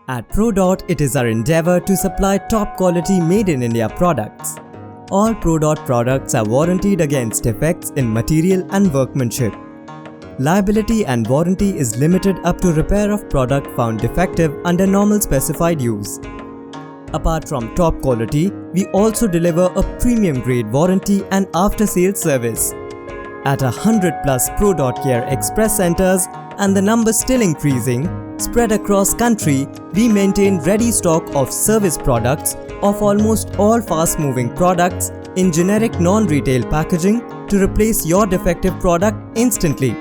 At ProDot, it is our endeavor to supply top quality made in India products. All ProDot products are warranted against defects in material and workmanship. Liability and warranty is limited up to repair of product found defective under normal specified use. Apart from top quality, we also deliver a premium grade warranty and after-sales service. At 100 plus ProDot Care Express centers and the number still increasing, spread across country, we maintain ready stock of service products of almost all fast-moving products in generic non-retail packaging to replace your defective product instantly.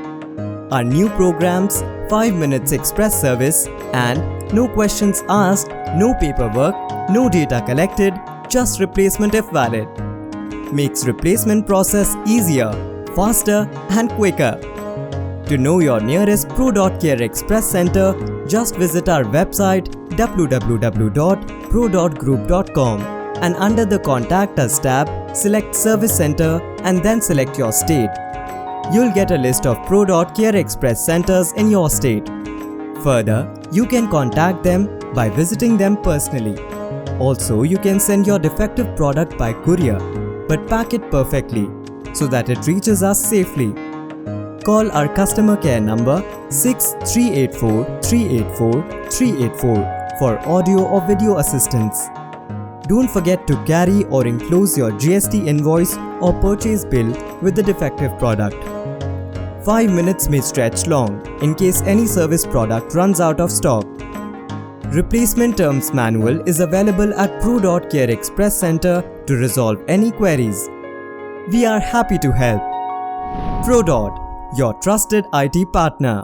Our new programs, 5 minutes express service and no questions asked, no paperwork, no data collected, just replacement if valid, makes replacement process easier, faster and quicker. To know your nearest ProDot Care Express Center, just visit our website www.prodotgroup.com and under the Contact Us tab, select Service Center and then select your state. You'll get a list of ProDot Care Express centers in your state. Further, you can contact them by visiting them personally. Also, you can send your defective product by courier, but pack it perfectly so that it reaches us safely. Call our customer care number 6384-384-384 for audio or video assistance. Don't forget to carry or enclose your GST invoice or purchase bill with the defective product. 5 minutes may stretch long in case any service product runs out of stock. Replacement Terms Manual is available at ProDot Care Express Center to resolve any queries. We are happy to help. ProDot, your trusted IT partner.